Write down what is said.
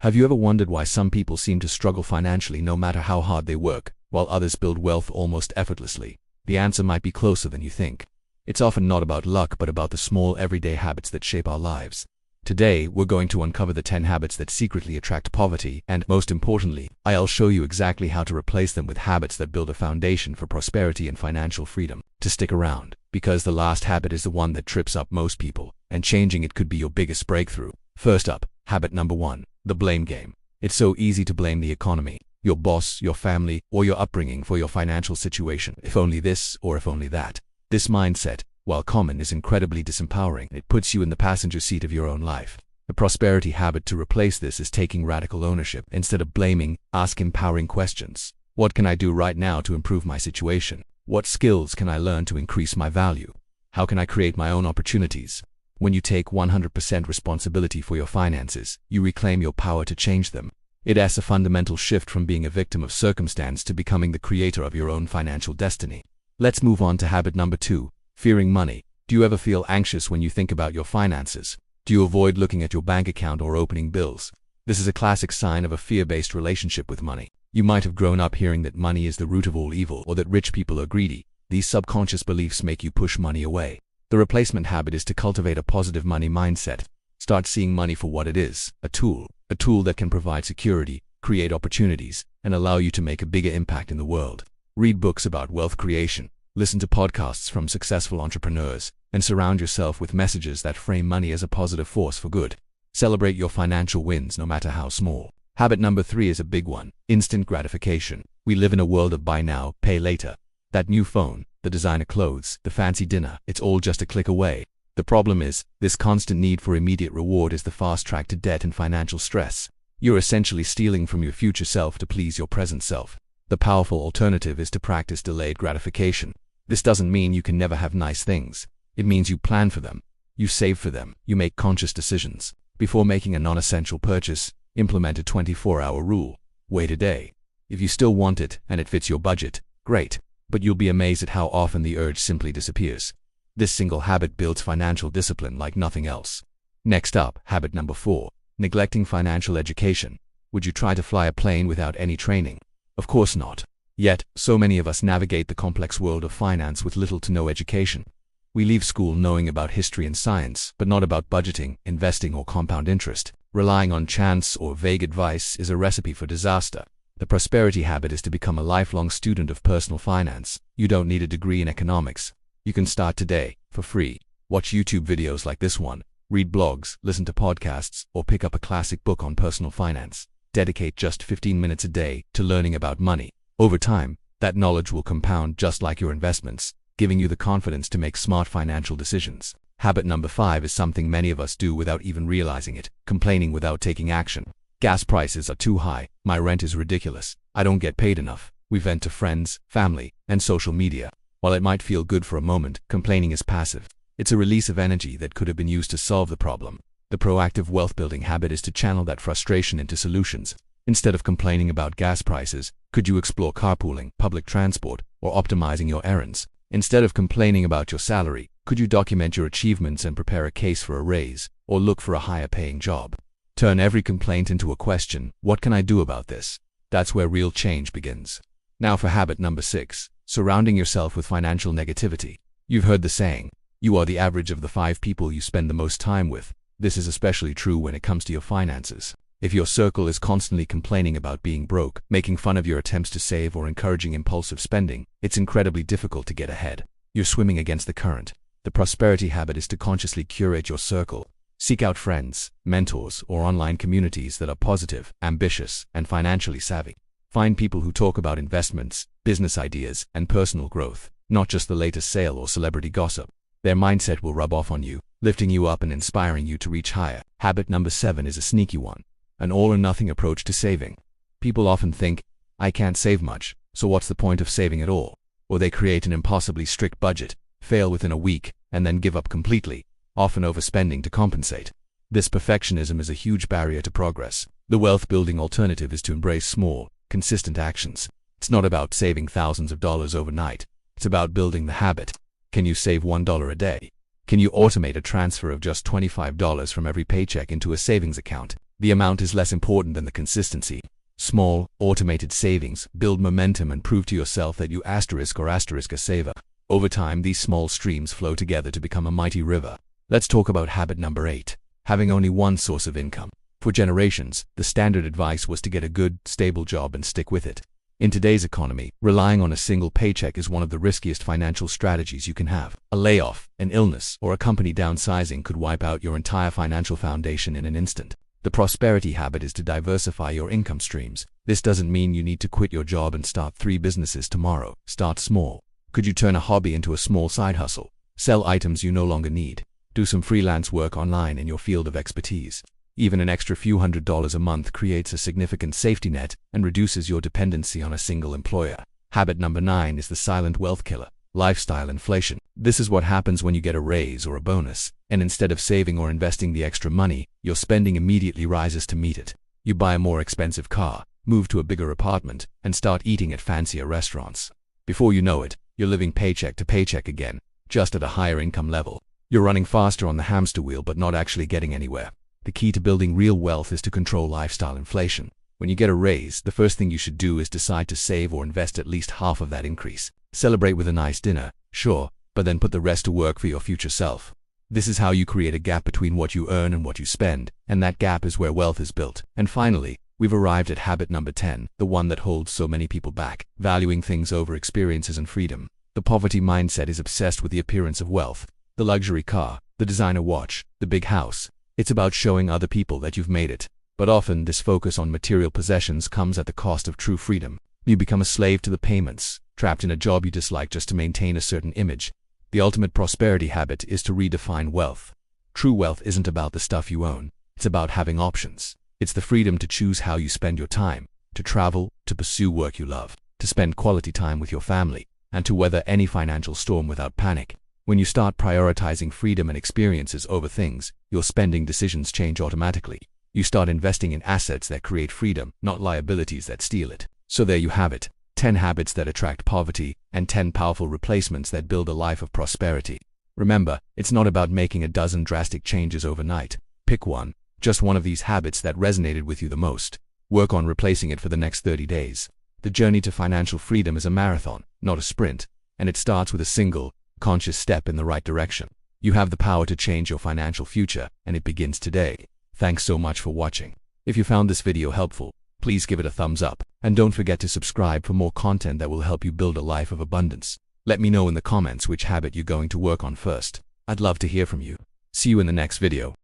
Have you ever wondered why some people seem to struggle financially no matter how hard they work, while others build wealth almost effortlessly? The answer might be closer than you think. It's often not about luck, but about the small everyday habits that shape our lives. Today, we're going to uncover the 10 habits that secretly attract poverty, and most importantly, I'll show you exactly how to replace them with habits that build a foundation for prosperity and financial freedom. To stick around, because the last habit is the one that trips up most people, and changing it could be your biggest breakthrough. First up, habit number 1, the blame game. It's so easy to blame the economy, your boss, your family, or your upbringing for your financial situation. If only this, or if only that. This mindset, while common, is incredibly disempowering. It puts you in the passenger seat of your own life. The prosperity habit to replace this is taking radical ownership. Instead of blaming, ask empowering questions. What can I do right now to improve my situation? What skills can I learn to increase my value? How can I create my own opportunities? When you take 100% responsibility for your finances, you reclaim your power to change them. It's a fundamental shift from being a victim of circumstance to becoming the creator of your own financial destiny. Let's move on to habit number 2, fearing money. Do you ever feel anxious when you think about your finances? Do you avoid looking at your bank account or opening bills? This is a classic sign of a fear-based relationship with money. You might have grown up hearing that money is the root of all evil, or that rich people are greedy. These subconscious beliefs make you push money away. The replacement habit is to cultivate a positive money mindset. Start seeing money for what it is, a tool that can provide security, create opportunities, and allow you to make a bigger impact in the world. Read books about wealth creation, listen to podcasts from successful entrepreneurs, and surround yourself with messages that frame money as a positive force for good. Celebrate your financial wins no matter how small. Habit number 3 is a big one, instant gratification. We live in a world of buy now, pay later. That new phone, the designer clothes, the fancy dinner, it's all just a click away. The problem is, this constant need for immediate reward is the fast track to debt and financial stress. You're essentially stealing from your future self to please your present self. The powerful alternative is to practice delayed gratification. This doesn't mean you can never have nice things. It means you plan for them, you save for them, you make conscious decisions. Before making a non-essential purchase, implement a 24-hour rule. Wait a day. If you still want it and it fits your budget, great. But you'll be amazed at how often the urge simply disappears. This single habit builds financial discipline like nothing else. Next up, habit number 4, neglecting financial education. Would you try to fly a plane without any training? Of course not. Yet, so many of us navigate the complex world of finance with little to no education. We leave school knowing about history and science, but not about budgeting, investing, or compound interest. Relying on chance or vague advice is a recipe for disaster. The prosperity habit is to become a lifelong student of personal finance. You don't need a degree in economics. You can start today, for free. Watch YouTube videos like this one, read blogs, listen to podcasts, or pick up a classic book on personal finance. Dedicate just 15 minutes a day to learning about money. Over time, that knowledge will compound just like your investments, giving you the confidence to make smart financial decisions. Habit number 5 is something many of us do without even realizing it, complaining without taking action. Gas prices are too high, my rent is ridiculous, I don't get paid enough. We vent to friends, family, and social media. While it might feel good for a moment, complaining is passive. It's a release of energy that could have been used to solve the problem. The proactive wealth-building habit is to channel that frustration into solutions. Instead of complaining about gas prices, could you explore carpooling, public transport, or optimizing your errands? Instead of complaining about your salary, could you document your achievements and prepare a case for a raise, or look for a higher-paying job? Turn every complaint into a question, what can I do about this? That's where real change begins. Now for habit number 6, surrounding yourself with financial negativity. You've heard the saying, you are the average of the 5 people you spend the most time with. This is especially true when it comes to your finances. If your circle is constantly complaining about being broke, making fun of your attempts to save, or encouraging impulsive spending, it's incredibly difficult to get ahead. You're swimming against the current. The prosperity habit is to consciously curate your circle. Seek out friends, mentors, or online communities that are positive, ambitious, and financially savvy. Find people who talk about investments, business ideas, and personal growth, not just the latest sale or celebrity gossip. Their mindset will rub off on you, lifting you up and inspiring you to reach higher. Habit number 7 is a sneaky one, an all-or-nothing approach to saving. People often think, I can't save much, so what's the point of saving at all? Or they create an impossibly strict budget, fail within a week, and then give up completely, often overspending to compensate. This perfectionism is a huge barrier to progress. The wealth-building alternative is to embrace small, consistent actions. It's not about saving thousands of dollars overnight. It's about building the habit. Can you save $1 a day? Can you automate a transfer of just $25 from every paycheck into a savings account? The amount is less important than the consistency. Small, automated savings build momentum and prove to yourself that you *a saver. Over time, these small streams flow together to become a mighty river. Let's talk about habit number 8, having only one source of income. For generations, the standard advice was to get a good, stable job and stick with it. In today's economy, relying on a single paycheck is one of the riskiest financial strategies you can have. A layoff, an illness, or a company downsizing could wipe out your entire financial foundation in an instant. The prosperity habit is to diversify your income streams. This doesn't mean you need to quit your job and start 3 businesses tomorrow. Start small. Could you turn a hobby into a small side hustle? Sell items you no longer need. Do some freelance work online in your field of expertise. Even an extra few $100s a month creates a significant safety net and reduces your dependency on a single employer. Habit number 9 is the silent wealth killer, lifestyle inflation. This is what happens when you get a raise or a bonus, and instead of saving or investing the extra money, your spending immediately rises to meet it. You buy a more expensive car, move to a bigger apartment, and start eating at fancier restaurants. Before you know it, you're living paycheck to paycheck again, just at a higher income level. You're running faster on the hamster wheel but not actually getting anywhere. The key to building real wealth is to control lifestyle inflation. When you get a raise, the first thing you should do is decide to save or invest at least half of that increase. Celebrate with a nice dinner, sure, but then put the rest to work for your future self. This is how you create a gap between what you earn and what you spend, and that gap is where wealth is built. And finally, we've arrived at habit number 10, the one that holds so many people back, valuing things over experiences and freedom. The poverty mindset is obsessed with the appearance of wealth, the luxury car, the designer watch, the big house. It's about showing other people that you've made it. But often, this focus on material possessions comes at the cost of true freedom. You become a slave to the payments, trapped in a job you dislike just to maintain a certain image. The ultimate prosperity habit is to redefine wealth. True wealth isn't about the stuff you own. It's about having options. It's the freedom to choose how you spend your time, to travel, to pursue work you love, to spend quality time with your family, and to weather any financial storm without panic. When you start prioritizing freedom and experiences over things, your spending decisions change automatically. You start investing in assets that create freedom, not liabilities that steal it. So there you have it, 10 habits that attract poverty and 10 powerful replacements that build a life of prosperity. Remember, it's not about making a dozen drastic changes overnight. Pick one, just one of these habits that resonated with you the most. Work on replacing it for the next 30 days. The journey to financial freedom is a marathon, not a sprint, and it starts with a single, conscious step in the right direction. You have the power to change your financial future, and it begins today. Thanks so much for watching. If you found this video helpful, please give it a thumbs up, and don't forget to subscribe for more content that will help you build a life of abundance. Let me know in the comments which habit you're going to work on first. I'd love to hear from you. See you in the next video.